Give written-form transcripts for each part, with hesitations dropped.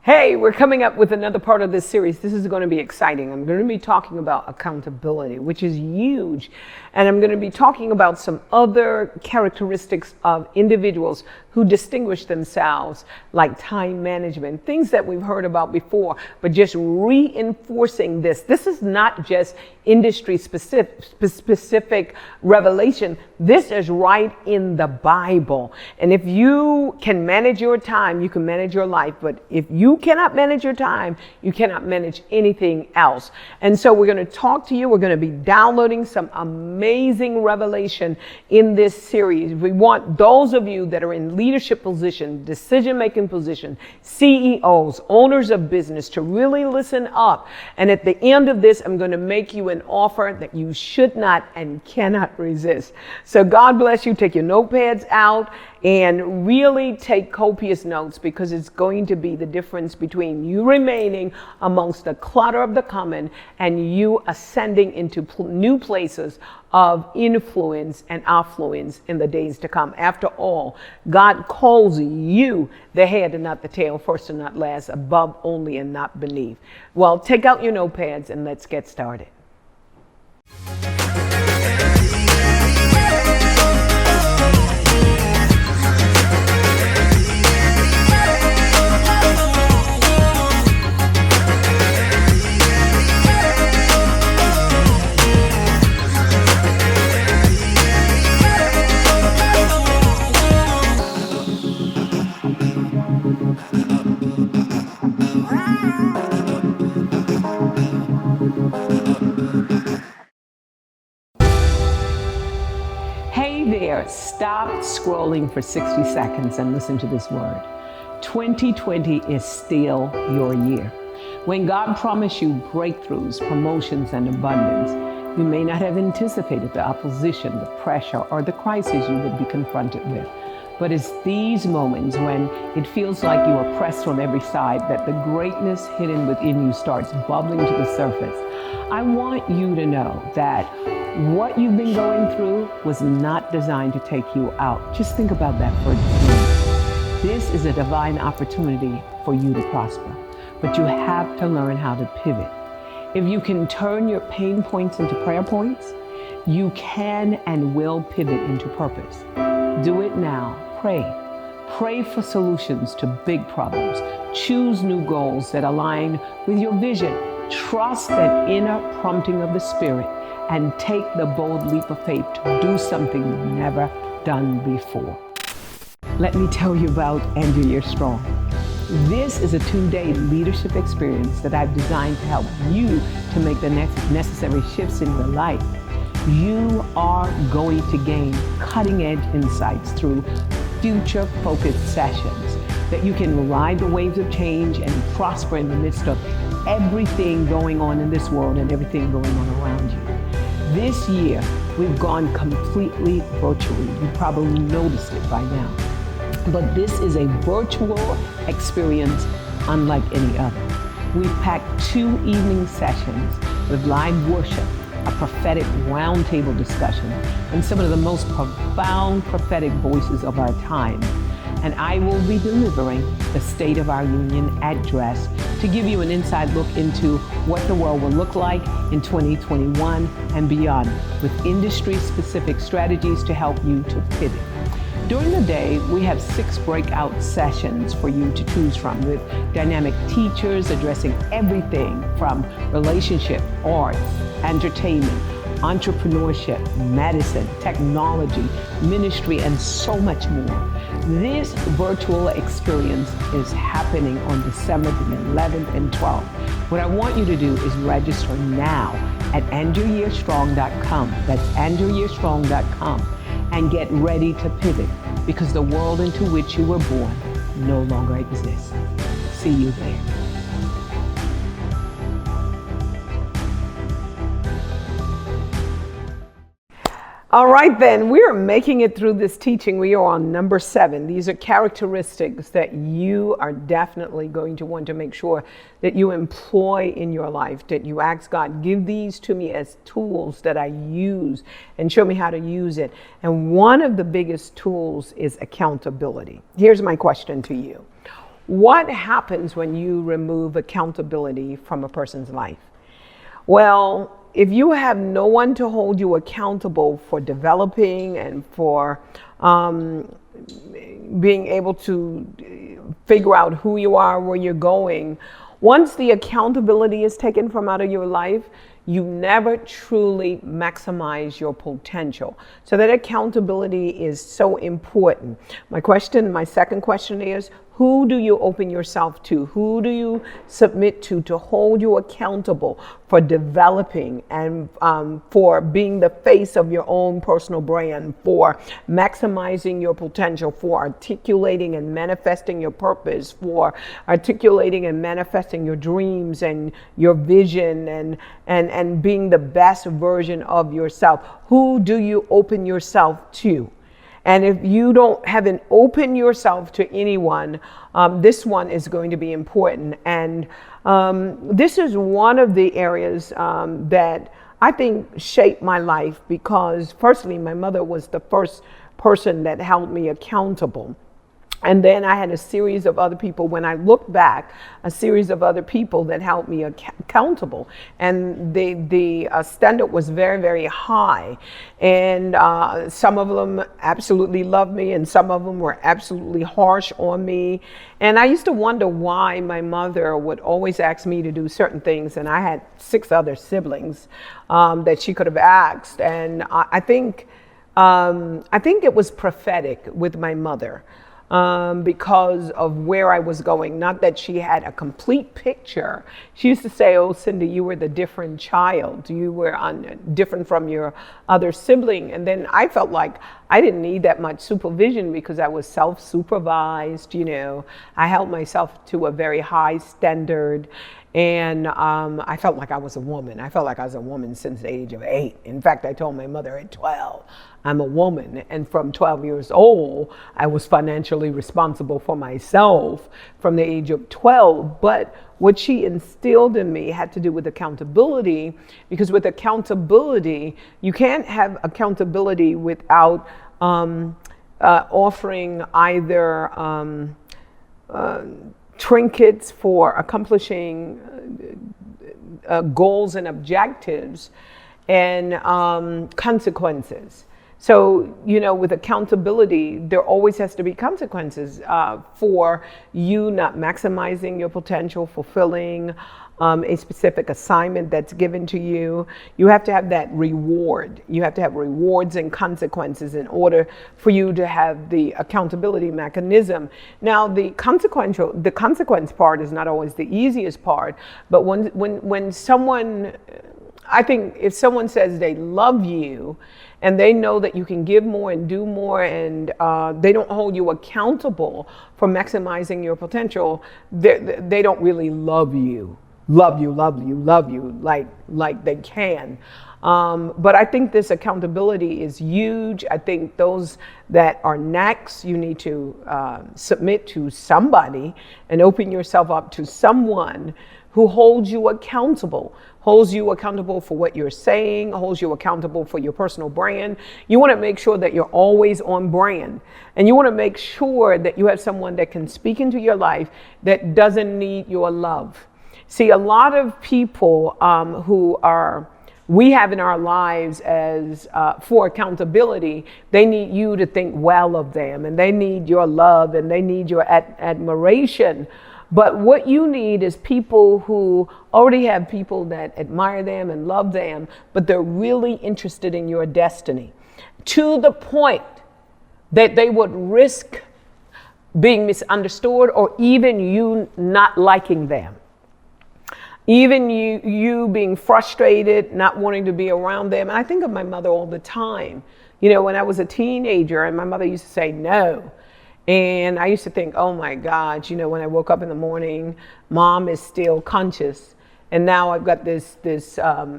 Hey, we're coming up with another part of this series. This is going to be exciting. I'm going to be talking about accountability, which is huge. And I'm going to be talking about some other characteristics of individuals who distinguish themselves, like time management, things that we've heard about before, but just reinforcing this. This is not just industry specific revelation. This is right in the Bible. And if you can manage your time, you can manage your life. But if you cannot manage your time, you cannot manage anything else. And so we're going to talk to you. We're going to be downloading some amazing revelation in this series. We want those of you that are in leadership position, decision-making position, CEOs, owners of business, to really listen up. And at the end of this, I'm going to make you an offer that you should not and cannot resist. So God bless you. Take your notepads out and really take copious notes, because it's going to be the difference between you remaining amongst the clutter of the common and you ascending into new places of influence and affluence in the days to come. After all, God calls you the head and not the tail, first and not last, above only and not beneath. Well, take out your notepads and let's get started. Stop scrolling for 60 seconds and listen to this word. 2020 is still your year. When God promised you breakthroughs, promotions, and abundance, you may not have anticipated the opposition, the pressure, or the crisis you would be confronted with. But it's these moments when it feels like you are pressed from every side that the greatness hidden within you starts bubbling to the surface. I want you to know that what you've been going through was not designed to take you out. Just think about that for a minute. This is a divine opportunity for you to prosper, but you have to learn how to pivot. If you can turn your pain points into prayer points, you can and will pivot into purpose. Do it now. Pray. Pray for solutions to big problems. Choose new goals that align with your vision. Trust that inner prompting of the Spirit and take the bold leap of faith to do something you've never done before. Let me tell you about End Your Year Strong. This is a 2-day leadership experience that I've designed to help you to make the necessary shifts in your life. You are going to gain cutting-edge insights through future-focused sessions that you can ride the waves of change and prosper in the midst of everything going on in this world and everything going on around you. This year, we've gone completely virtually. You probably noticed it by now. But this is a virtual experience unlike any other. We've packed 2 evening sessions with live worship, a prophetic roundtable discussion, and some of the most profound prophetic voices of our time. And I will be delivering the State of Our Union address to give you an inside look into what the world will look like in 2021 and beyond, with industry-specific strategies to help you to pivot. During the day, we have 6 breakout sessions for you to choose from, with dynamic teachers addressing everything from relationship, arts, entertainment, entrepreneurship, medicine, technology, ministry, and so much more. This virtual experience is happening on December the 11th and 12th. What I want you to do is register now at endyouryearstrong.com. That's endyouryearstrong.com. And get ready to pivot, because the world into which you were born no longer exists. See you there. All right, then, we are making it through this teaching. We are on number 7. These are characteristics that you are definitely going to want to make sure that you employ in your life, that you ask God, give these to me as tools that I use and show me how to use it. And one of the biggest tools is accountability. Here's my question to you. What happens when you remove accountability from a person's life? Well, if you have no one to hold you accountable for developing and for being able to figure out who you are, where you're going, once the accountability is taken from out of your life, you never truly maximize your potential. So that accountability is so important. My second question is, who do you open yourself to? Who do you submit to hold you accountable for developing and for being the face of your own personal brand, for maximizing your potential, for articulating and manifesting your purpose, for articulating and manifesting your dreams and your vision and being the best version of yourself? Who do you open yourself to? And if you haven't opened yourself to anyone, this one is going to be important. And this is one of the areas that I think shaped my life, because firstly, my mother was the first person that held me accountable. And then I had a series of other people, when I look back, a series of other people that held me accountable. And the standard was very, very high. And some of them absolutely loved me, and some of them were absolutely harsh on me. And I used to wonder why my mother would always ask me to do certain things. And I had 6 other siblings that she could have asked. And I think it was prophetic with my mother. Because of where I was going. Not that she had a complete picture. She used to say, "Oh, Cindy, you were the different child. You were different from your other sibling." And then I felt like I didn't need that much supervision because I was self-supervised. I held myself to a very high standard. And I felt like I was a woman. I felt like I was a woman since the age of 8. In fact, I told my mother at 12, I'm a woman. And from 12 years old, I was financially responsible for myself from the age of 12. But what she instilled in me had to do with accountability, because with accountability, you can't have accountability without offering either trinkets for accomplishing goals and objectives, and consequences. So, with accountability, there always has to be consequences for you not maximizing your potential, fulfilling a specific assignment that's given to you. You have to have that reward. You have to have rewards and consequences in order for you to have the accountability mechanism. Now, the consequence part is not always the easiest part, but when someone, I think if someone says they love you and they know that you can give more and do more, and they don't hold you accountable for maximizing your potential, they don't really love you like they can. But I think this accountability is huge. I think those that are next, you need to submit to somebody and open yourself up to someone who holds you accountable for what you're saying, holds you accountable for your personal brand. You want to make sure that you're always on brand. And you want to make sure that you have someone that can speak into your life that doesn't need your love. See, a lot of people we have in our lives as for accountability, they need you to think well of them, and they need your love, and they need your admiration. But what you need is people who already have people that admire them and love them, but they're really interested in your destiny, to the point that they would risk being misunderstood, or even you not liking them. Even you being frustrated, not wanting to be around them. And I think of my mother all the time. When I was a teenager, and my mother used to say no. And I used to think, oh my God, when I woke up in the morning, Mom is still conscious. And now I've got this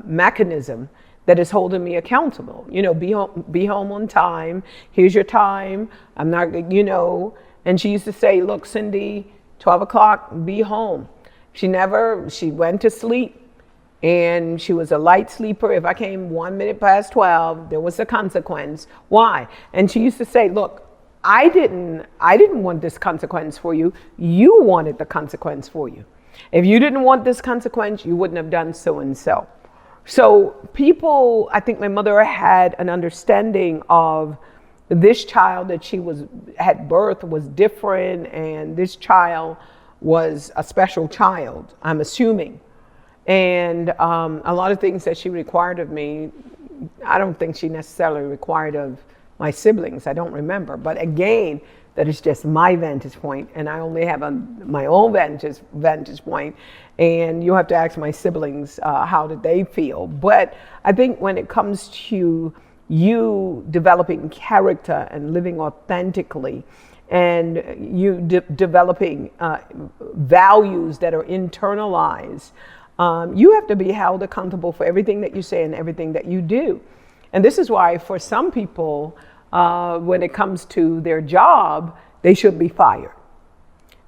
mechanism that is holding me accountable. Be home on time. Here's your time. I'm not, And she used to say, look, Cindy, 12 o'clock, be home. She went to sleep, and she was a light sleeper. If I came 1 minute past 12, there was a consequence. Why? And she used to say, look, I didn't want this consequence for you. You wanted the consequence for you. If you didn't want this consequence, you wouldn't have done so and so. So people, I think my mother had an understanding of this child that she had birthed was different, and this child was a special child, I'm assuming. And a lot of things that she required of me, I don't think she necessarily required of my siblings. I don't remember. But again, that is just my vantage point, and I only have my own vantage point. And you have to ask my siblings how did they feel. But I think when it comes to you developing character and living authentically, and you developing values that are internalized, you have to be held accountable for everything that you say and everything that you do. And this is why for some people, when it comes to their job, they should be fired.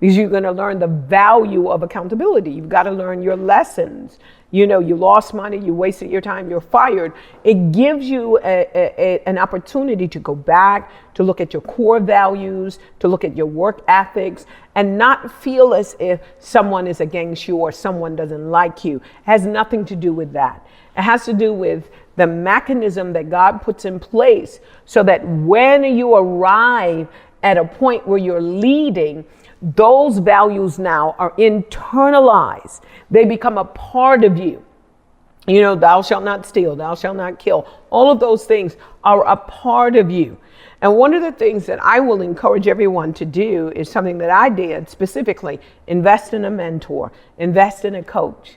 Because you're going to learn the value of accountability. You've got to learn your lessons. You know, you lost money, you wasted your time, you're fired. It gives you an opportunity to go back, to look at your core values, to look at your work ethics, and not feel as if someone is against you or someone doesn't like you. It has nothing to do with that. It has to do with the mechanism that God puts in place so that when you arrive at a point where you're leading, those values now are internalized. They become a part of you. You know, thou shalt not steal, thou shalt not kill. All of those things are a part of you. And one of the things that I will encourage everyone to do is something that I did specifically: invest in a mentor, invest in a coach.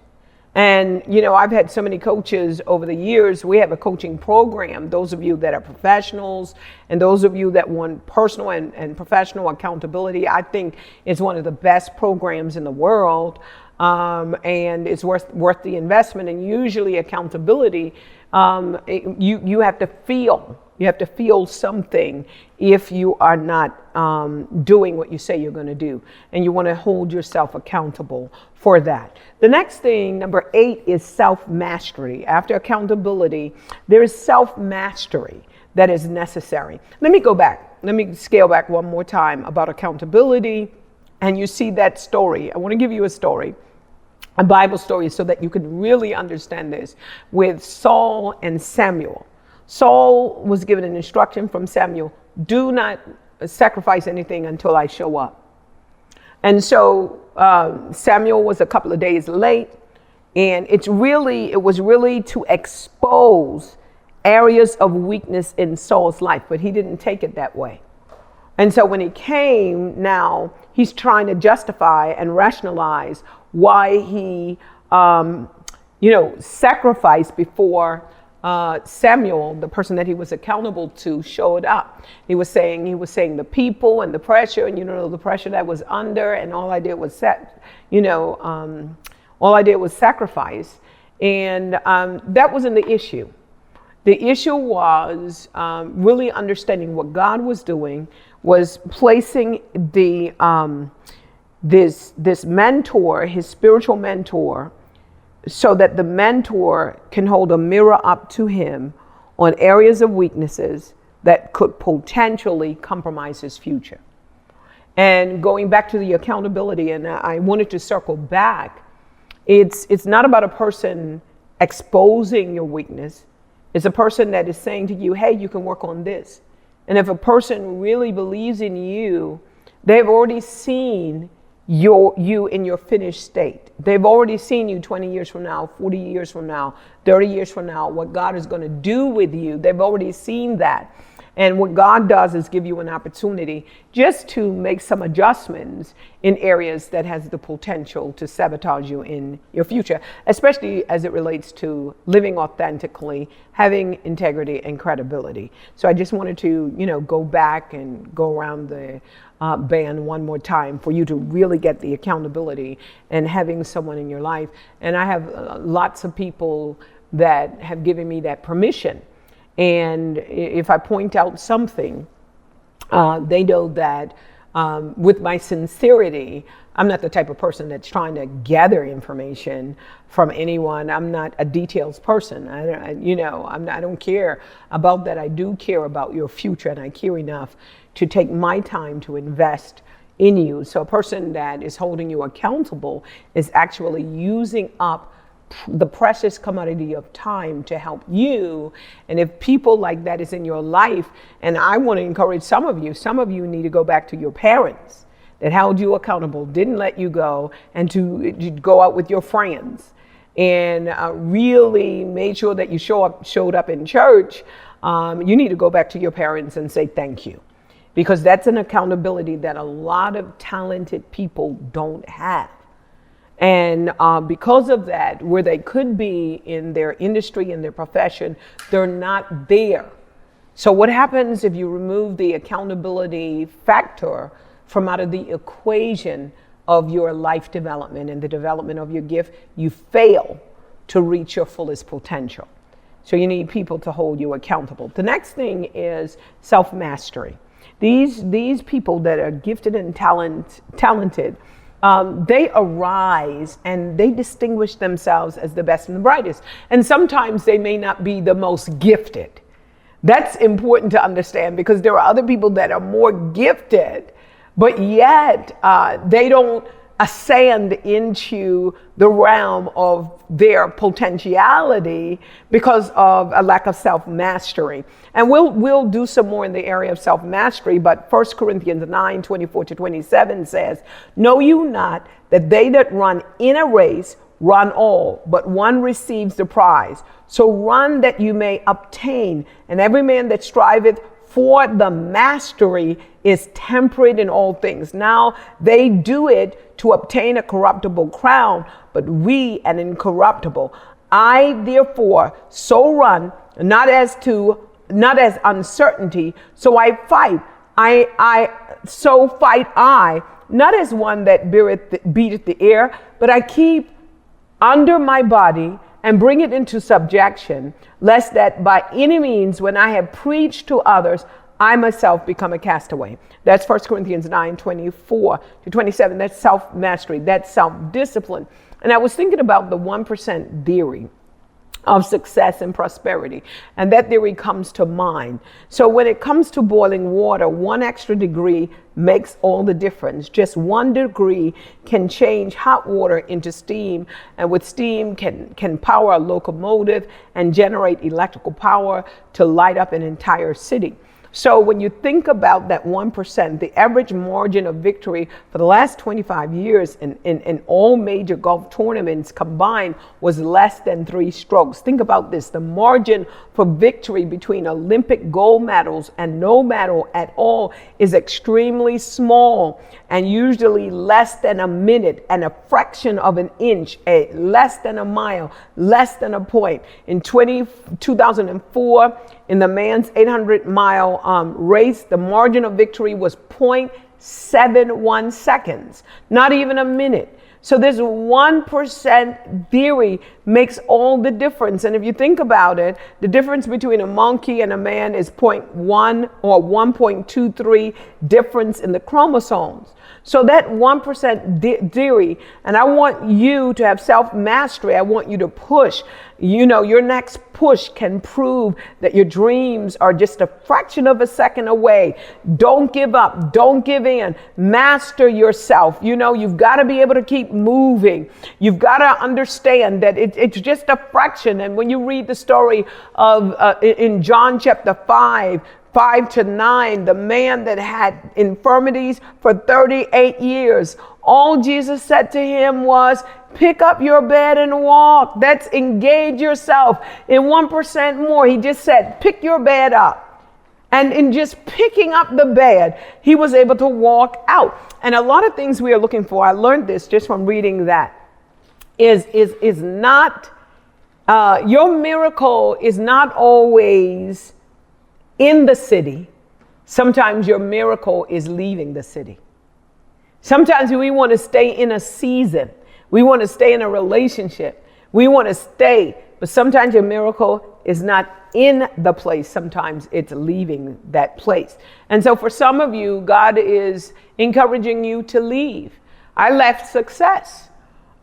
And, you know, I've had so many coaches over the years. We have a coaching program. Those of you that are professionals and those of you that want personal and professional accountability, I think it's one of the best programs in the world. And it's worth the investment. And usually accountability, you have to feel. You have to feel something if you are not doing what you say you're going to do. And you want to hold yourself accountable for that. The next thing, number 8, is self-mastery. After accountability, there is self-mastery that is necessary. Let me go back. Let me scale back one more time about accountability. And you see that story. I want to give you a story, a Bible story, so that you can really understand this, with Saul and Samuel. Saul was given an instruction from Samuel: do not sacrifice anything until I show up. And so Samuel was a couple of days late, and it was really to expose areas of weakness in Saul's life, but he didn't take it that way. And so when he came, now he's trying to justify and rationalize why he, sacrificed before Samuel, the person that he was accountable to, showed up. He was saying the people and the pressure, and the pressure that was under, and all I did was sacrifice. And that wasn't the issue. The issue was really understanding what God was doing, was placing this mentor, his spiritual mentor, so that the mentor can hold a mirror up to him on areas of weaknesses that could potentially compromise his future. And going back to the accountability, and I wanted to circle back, it's not about a person exposing your weakness. It's a person that is saying to you, hey, you can work on this. And if a person really believes in you, they've already seen you in your finished state. They've already seen you 20 years from now, 40 years from now, 30 years from now, what God is going to do with you. They've already seen that. And what God does is give you an opportunity just to make some adjustments in areas that has the potential to sabotage you in your future, especially as it relates to living authentically, having integrity and credibility. So I just wanted to, go back and go around the band one more time for you to really get the accountability and having someone in your life. And I have lots of people that have given me that permission. And if I point out something, they know that with my sincerity, I'm not the type of person that's trying to gather information from anyone. I'm not a details person. I don't care about that. I do care about your future, and I care enough to take my time to invest in you. So a person that is holding you accountable is actually using up the precious commodity of time to help you. And if people like that is in your life, and I want to encourage some of you need to go back to your parents that held you accountable, didn't let you go, and to go out with your friends and really made sure that you showed up in church. You need to go back to your parents and say thank you, because that's an accountability that a lot of talented people don't have. And because of that, where they could be in their industry, in their profession, they're not there. So what happens if you remove the accountability factor from out of the equation of your life development and the development of your gift? You fail to reach your fullest potential. So you need people to hold you accountable. The next thing is self-mastery. These people that are gifted and talented, they arise and they distinguish themselves as the best and the brightest. And sometimes they may not be the most gifted. That's important to understand, because there are other people that are more gifted, but yet they don't ascend into the realm of their potentiality because of a lack of self-mastery. And we'll do some more in the area of self-mastery, but 1 Corinthians 9:24-27 says, "Know you not that they that run in a race run all, but one receives the prize. So run that you may obtain, and every man that striveth for the mastery is temperate in all things." Now they do it to obtain a corruptible crown, but we an incorruptible. I therefore so run, not as uncertainty, so I fight. So fight I, not as one that beateth the air, but I keep under my body and bring it into subjection, lest that by any means, when I have preached to others, I myself become a castaway. That's 1 Corinthians 9:24-27. That's self-mastery. That's self-discipline. And I was thinking about the 1% theory of success and prosperity, and that theory comes to mind. So when it comes to boiling water, 1 extra degree makes all the difference. Just 1 degree can change hot water into steam, and with steam can power a locomotive and generate electrical power to light up an entire city. So when you think about that 1%, the average margin of victory for the last 25 years in all major golf tournaments combined was less than 3 strokes. Think about this. The margin for victory between Olympic gold medals and no medal at all is extremely small, and usually less than a minute and a fraction of an inch, less than a mile, less than a point. In 2004, in the men's 800-mile race, the margin of victory was 0.71 seconds, not even a minute. So this 1% theory makes all the difference. And if you think about it, the difference between a monkey and a man is 0.1 or 1.23 difference in the chromosomes. So that 1% theory, and I want you to have self-mastery. I want you to push. You know, your next push can prove that your dreams are just a fraction of a second away. Don't give up. Don't give in. Master yourself. You know, you've got to be able to keep moving. You've got to understand that it's just a fraction. And when you read the story of in John chapter 5:5-9, the man that had infirmities for 38 years, all Jesus said to him was, pick up your bed and walk. That's engage yourself in 1% more. He just said, pick your bed up. And in just picking up the bed, he was able to walk out. And a lot of things we are looking for, I learned this just from reading that, is not, your miracle is not always in the city. Sometimes your miracle is leaving the city. Sometimes we want to stay in a season. We want to stay in a relationship. We want to stay, but sometimes your miracle is not in the place. Sometimes it's leaving that place. And so for some of you, God is encouraging you to leave. I left success,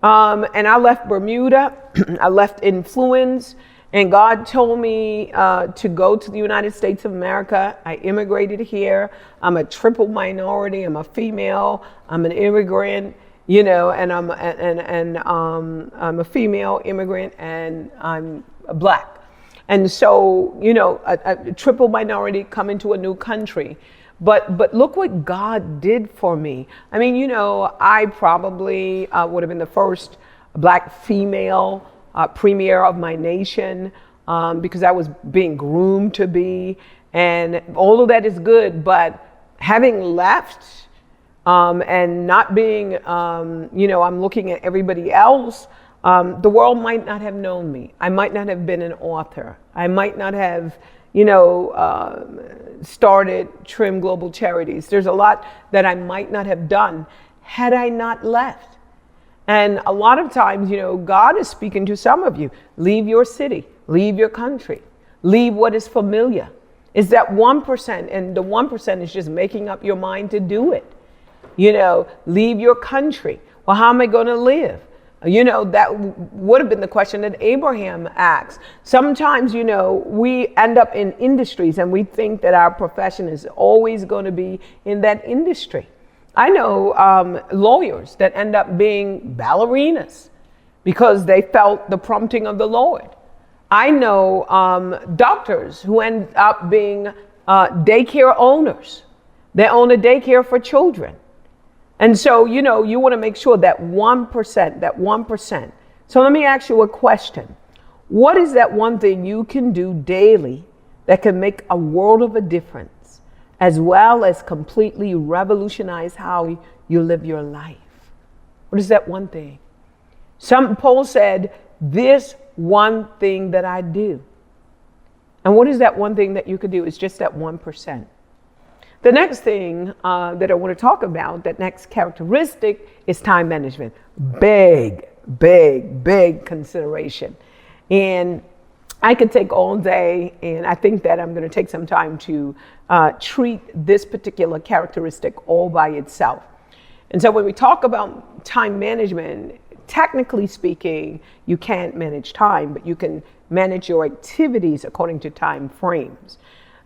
and I left Bermuda. I left influence, And God told me to go to the United States of America. I immigrated here. I'm a triple minority. I'm a female. I'm an immigrant, and I'm a female immigrant, and I'm black. And so, a triple minority coming to a new country. But look what God did for me. I mean, I probably would have been the first black female premier of my nation, because I was being groomed to be, and all of that is good. But having left and not being, I'm looking at everybody else. The world might not have known me. I might not have been an author. I might not have, started Trimm Global Charities. There's a lot that I might not have done had I not left. And a lot of times, God is speaking to some of you. Leave your city, leave your country, leave what is familiar. It's that 1%, and the 1% is just making up your mind to do it. Leave your country. Well, how am I going to live? That would have been the question that Abraham asked. Sometimes, we end up in industries and we think that our profession is always going to be in that industry. I know lawyers that end up being ballerinas because they felt the prompting of the Lord. I know doctors who end up being daycare owners. They own a daycare for children. And so, you want to make sure that 1%. So let me ask you a question. What is that one thing you can do daily that can make a world of a difference, as well as completely revolutionize how you live your life? What is that one thing? Paul said, this one thing that I do. And what is that one thing that you could do? It's just that 1%. The next thing that I want to talk about, that next characteristic, is time management. Big consideration. And I could take all day, and I think that I'm going to take some time to treat this particular characteristic all by itself. And so when we talk about time management, technically speaking, you can't manage time, but you can manage your activities according to time frames.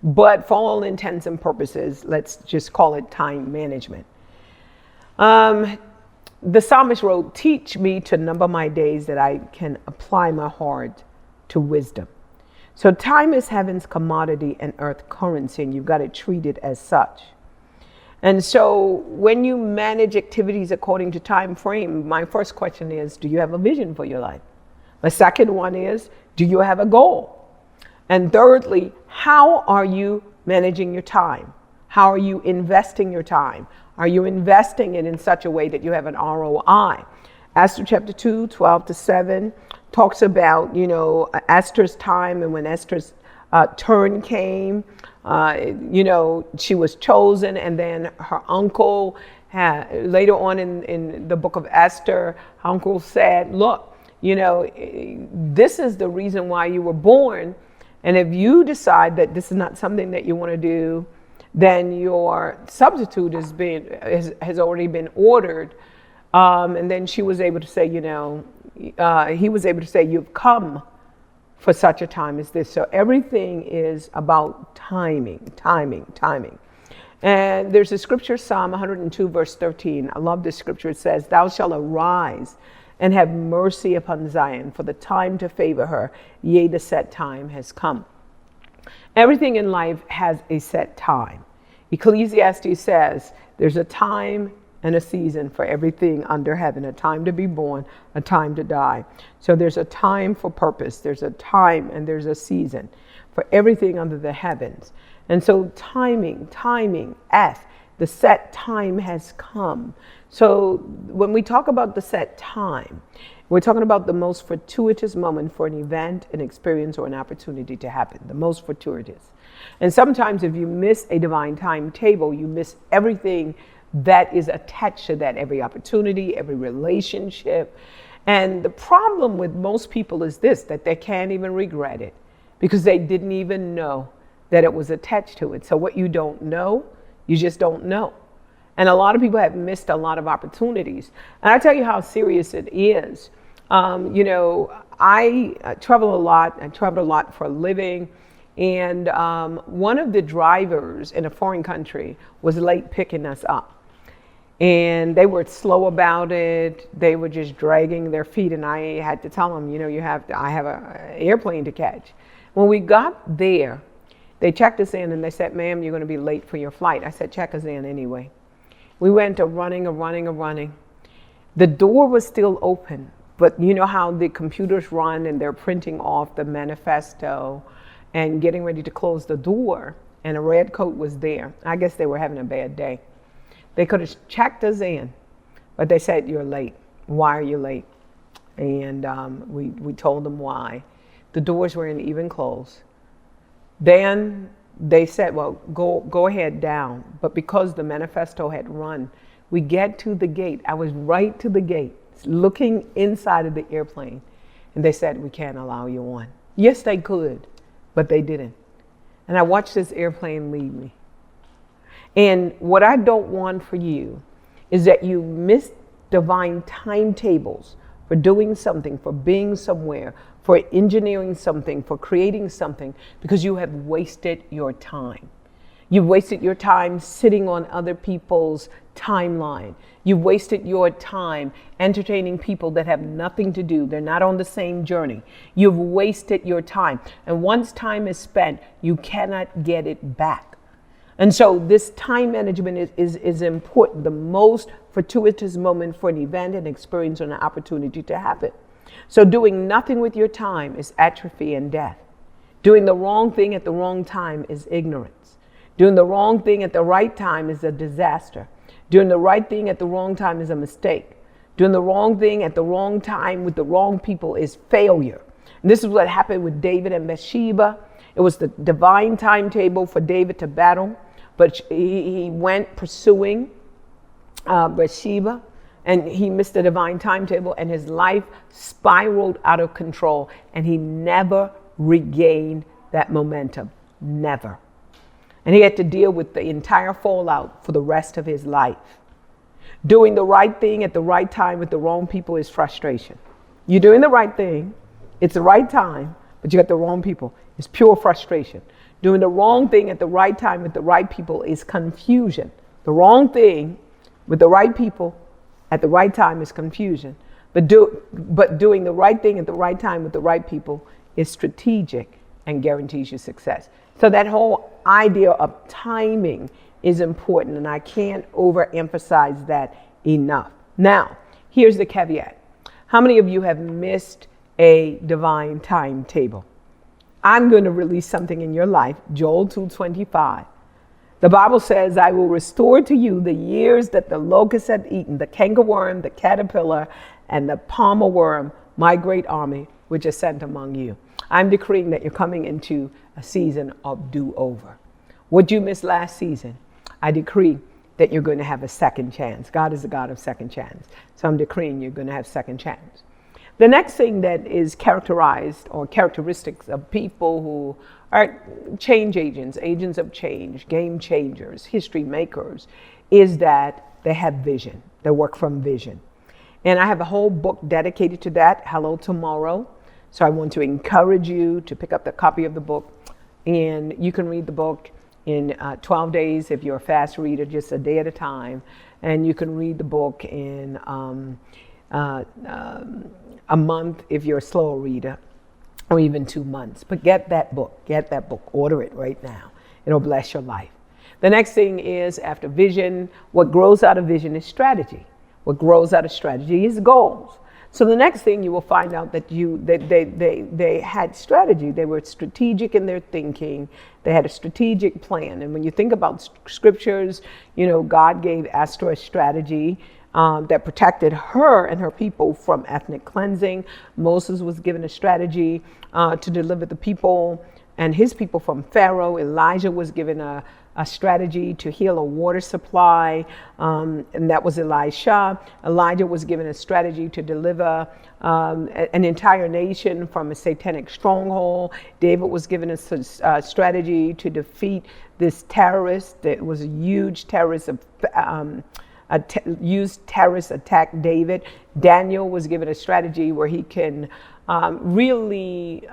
But for all intents and purposes, let's just call it time management. The psalmist wrote, teach me to number my days that I can apply my heart to wisdom. So time is heaven's commodity and earth currency, and you've got to treat it as such. And so when you manage activities according to time frame, my first question is, do you have a vision for your life? The second one is, do you have a goal? And thirdly, how are you managing your time? How are you investing your time? Are you investing it in such a way that you have an ROI? Esther chapter 2, 12-7 talks about, Esther's time, and when Esther's turn came, she was chosen, and then her uncle, later on in the book of Esther, her uncle said, look, this is the reason why you were born. And if you decide that this is not something that you want to do, then your substitute has already been ordered. And then she was able to say, he was able to say, you've come for such a time as this. So everything is about timing. And there's a scripture, Psalm 102, verse 13. I love this scripture. It says, thou shalt arise and have mercy upon Zion, for the time to favor her, yea, the set time has come. Everything in life has a set time. Ecclesiastes says there's a time and a season for everything under heaven, a time to be born, a time to die. So there's a time for purpose, there's a time and there's a season for everything under the heavens. And so timing, the set time has come. So when we talk about the set time, we're talking about the most fortuitous moment for an event, an experience, or an opportunity to happen, the most fortuitous. And sometimes if you miss a divine timetable, you miss everything that is attached to that, every opportunity, every relationship. And the problem with most people is this, that they can't even regret it because they didn't even know that it was attached to it. So what you don't know, you just don't know. And a lot of people have missed a lot of opportunities. And I tell you how serious it is. I travel a lot. I travel a lot for a living. And one of the drivers in a foreign country was late picking us up. And they were slow about it. They were just dragging their feet. And I had to tell them, I have an airplane to catch. When we got there, they checked us in and they said, ma'am, you're going to be late for your flight. I said, check us in anyway. We went to running. The door was still open, but you know how the computers run and they're printing off the manifesto and getting ready to close the door, and a red coat was there. I guess they were having a bad day. They could have checked us in, but they said, you're late. Why are you late? And we told them why. The doors weren't even closed. Then they said, well, go ahead down. But because the manifesto had run, we get to the gate. I was right to the gate, looking inside of the airplane. And they said, we can't allow you on. Yes, they could, but they didn't. And I watched this airplane leave me. And what I don't want for you is that you miss divine timetables for doing something, for being somewhere, for engineering something, for creating something, because you have wasted your time. You've wasted your time sitting on other people's timeline. You've wasted your time entertaining people that have nothing to do. They're not on the same journey. You've wasted your time. And once time is spent, you cannot get it back. And so this time management is important, the most fortuitous moment for an event, an experience, or an opportunity to happen. So doing nothing with your time is atrophy and death. Doing the wrong thing at the wrong time is ignorance. Doing the wrong thing at the right time is a disaster. Doing the right thing at the wrong time is a mistake. Doing the wrong thing at the wrong time with the wrong people is failure. And this is what happened with David and Bathsheba. It was the divine timetable for David to battle, but he went pursuing Bathsheba, and he missed the divine timetable, and his life spiraled out of control, and he never regained that momentum. Never. And he had to deal with the entire fallout for the rest of his life. Doing the right thing at the right time with the wrong people is frustration. You're doing the right thing, it's the right time, but you got the wrong people. It's pure frustration. Doing the wrong thing at the right time with the right people is confusion. The wrong thing with the right people at the right time is confusion. But doing the right thing at the right time with the right people is strategic and guarantees you success. So that whole idea of timing is important, and I can't overemphasize that enough. Now, here's the caveat. How many of you have missed a divine timetable? I'm going to release something in your life, Joel 2:25. The Bible says, I will restore to you the years that the locust had eaten, the cankerworm, the caterpillar, and the palmer worm, my great army, which is sent among you. I'm decreeing that you're coming into a season of do-over. What you missed last season, I decree that you're going to have a second chance. God is a God of second chance. So I'm decreeing you're going to have second chance. The next thing that is characterized or characteristics of people who are change agents, agents of change, game changers, history makers, is that they have vision. They work from vision. And I have a whole book dedicated to that, Hello Tomorrow. So I want to encourage you to pick up the copy of the book, and you can read the book in 12 days if you're a fast reader, just a day at a time. And you can read the book in a month if you're a slower reader, or even 2 months. But get that book, order it right now. It'll bless your life. The next thing is, after vision, what grows out of vision is strategy. What grows out of strategy is goals. So the next thing you will find out that they had strategy. They were strategic in their thinking. They had a strategic plan. And when you think about scriptures, God gave Esther a strategy that protected her and her people from ethnic cleansing. Moses was given a strategy to deliver the people and his people from Pharaoh. Elijah was given a strategy to heal a water supply, and that was Elisha. Elijah was given a strategy to deliver an entire nation from a satanic stronghold. David was given a strategy to defeat this terrorist that was a huge terrorist of used terrorists attack David. Daniel was given a strategy where he can really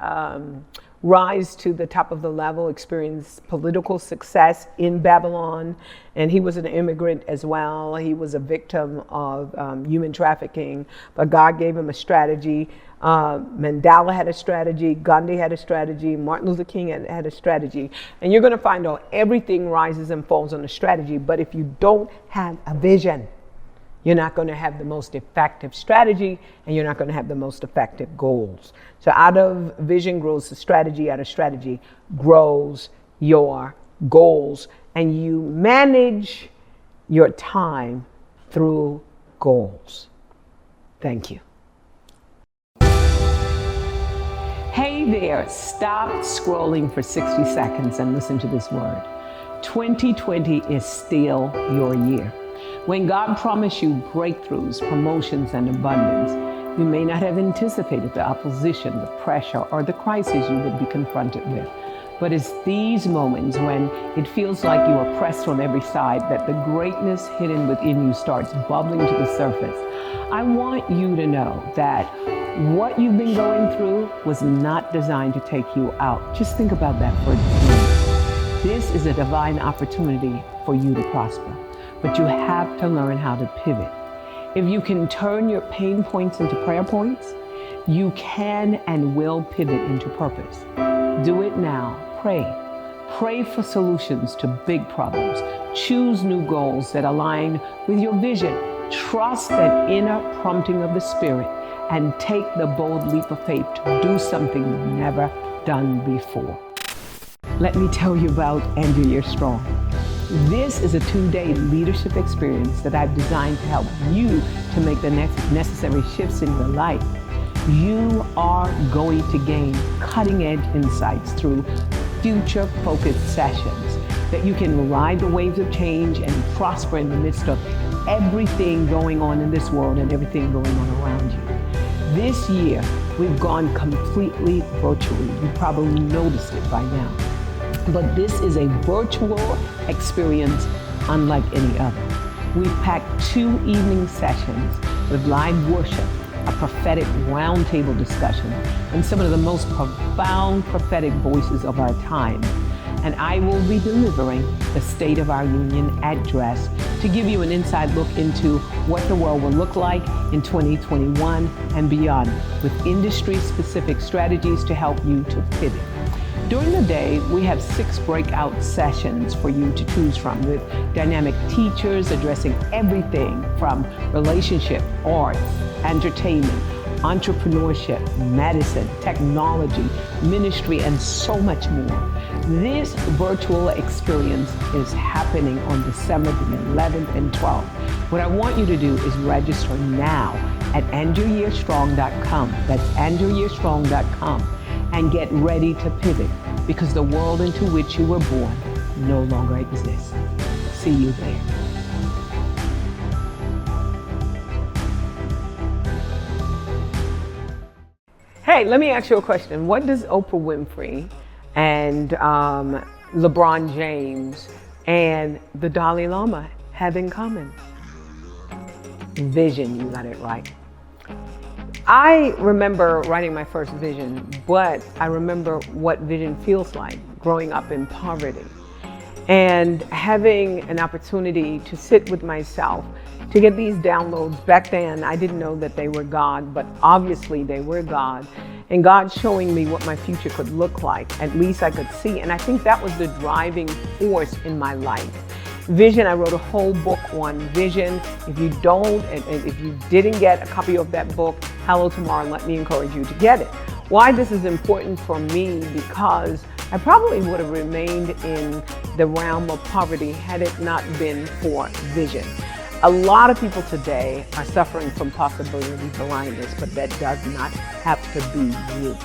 rise to the top of the level, experience political success in Babylon. And he was an immigrant as well. He was a victim of human trafficking, but God gave him a strategy. Mandela had a strategy, Gandhi had a strategy, Martin Luther King had a strategy. And you're going to find out everything rises and falls on a strategy. But if you don't have a vision, you're not going to have the most effective strategy, and you're not going to have the most effective goals. So out of vision grows the strategy, out of strategy grows your goals, and you manage your time through goals. Thank you. Hey there, stop scrolling for 60 seconds and listen to this word. 2020 is still your year. When God promised you breakthroughs, promotions, and abundance, you may not have anticipated the opposition, the pressure, or the crisis you would be confronted with. But it's these moments when it feels like you are pressed on every side that the greatness hidden within you starts bubbling to the surface. I want you to know that what you've been going through was not designed to take you out. Just think about that for a minute. This is a divine opportunity for you to prosper. But you have to learn how to pivot. If you can turn your pain points into prayer points, you can and will pivot into purpose. Do it now. Pray. Pray for solutions to big problems. Choose new goals that align with your vision. Trust that inner prompting of the Spirit and take the bold leap of faith to do something you've never done before. Let me tell you about End Your Year Strong. This is a 2-day leadership experience that I've designed to help you to make the necessary shifts in your life. You are going to gain cutting-edge insights through future-focused sessions that you can ride the waves of change and prosper in the midst of everything going on in this world and everything going on around you. This year, we've gone completely virtually. You probably noticed it by now. But this is a virtual experience unlike any other. We've packed 2 evening sessions with live worship, a prophetic roundtable discussion, and some of the most profound prophetic voices of our time. And I will be delivering the State of Our Union address to give you an inside look into what the world will look like in 2021 and beyond, with industry-specific strategies to help you to pivot. During the day, we have 6 breakout sessions for you to choose from with dynamic teachers addressing everything from relationship, arts, entertainment, entrepreneurship, medicine, technology, ministry, and so much more. This virtual experience is happening on December the 11th and 12th. What I want you to do is register now at endyouryearstrong.com. That's endyouryearstrong.com. And get ready to pivot, because the world into which you were born no longer exists. See you there. Hey, let me ask you a question. What does Oprah Winfrey and LeBron James and the Dalai Lama have in common? Vision, you got it right. I remember writing my first vision, but I remember what vision feels like growing up in poverty and having an opportunity to sit with myself to get these downloads. Back then, I didn't know that they were God, but obviously they were God. And God showing me what my future could look like, at least I could see. And I think that was the driving force in my life. Vision, I wrote a whole book on vision. If you don't, and if you didn't get a copy of that book, hello tomorrow, and let me encourage you to get it. Why this is important for me, because I probably would have remained in the realm of poverty had it not been for vision. A lot of people today are suffering from possibility blindness, but that does not have to be you.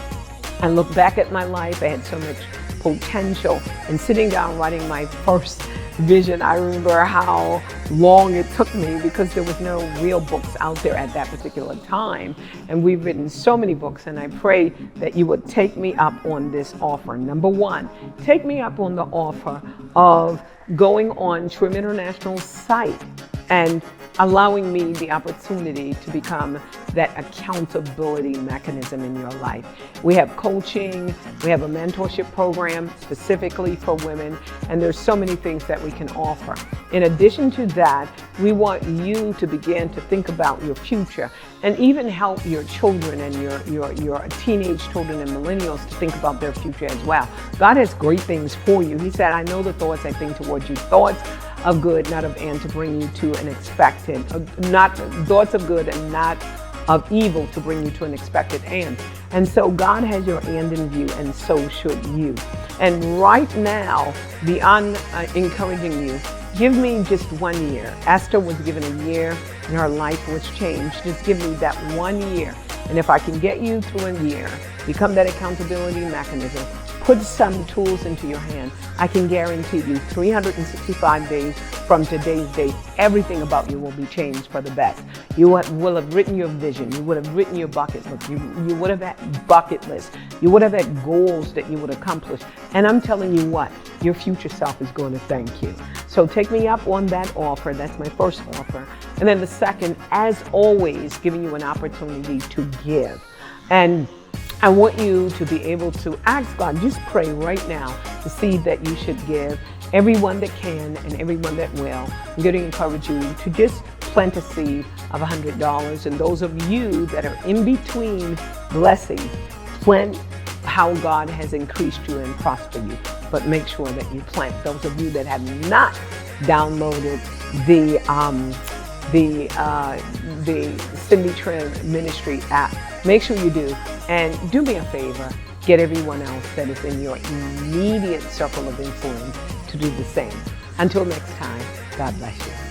I look back at my life, I had so much potential, and sitting down writing my first vision, I remember how long it took me because there was no real books out there at that particular time. And we've written so many books, and I pray that you would take me up on this offer. Number 1, take me up on the offer of going on Trimm International's site and allowing me the opportunity to become that accountability mechanism in your life. We have coaching, we have a mentorship program specifically for women, and there's so many things that we can offer. In addition to that, we want you to begin to think about your future and even help your children and your teenage children and millennials to think about their future as well. God has great things for you. He said, I know the thoughts I think towards you, thoughts of good, not of end, to bring you to an expected, not thoughts of good and not of evil, to bring you to an expected end. And so God has your end in view, and so should you. And right now, beyond encouraging you, give me just 1 year. Esther was given a year and her life was changed. Just give me that 1 year. And if I can get you through a year, become that accountability mechanism, put some tools into your hand, I can guarantee you 365 days from today's date, everything about you will be changed for the best. You will have written your vision. You would have written your bucket list. You would have had bucket list. You would have had goals that you would accomplish. And I'm telling you what, your future self is going to thank you. So take me up on that offer. That's my first offer. And then the second, as always, giving you an opportunity to give. And I want you to be able to ask God, just pray right now, the seed that you should give. Everyone that can and everyone that will, I'm going to encourage you to just plant a seed of $100. And those of you that are in between blessings, plant how God has increased you and prospered you. But make sure that you plant. Those of you that have not downloaded the Cindy Trimm Ministry app, make sure you do. And do me a favor, get everyone else that is in your immediate circle of influence to do the same. Until next time, God bless you.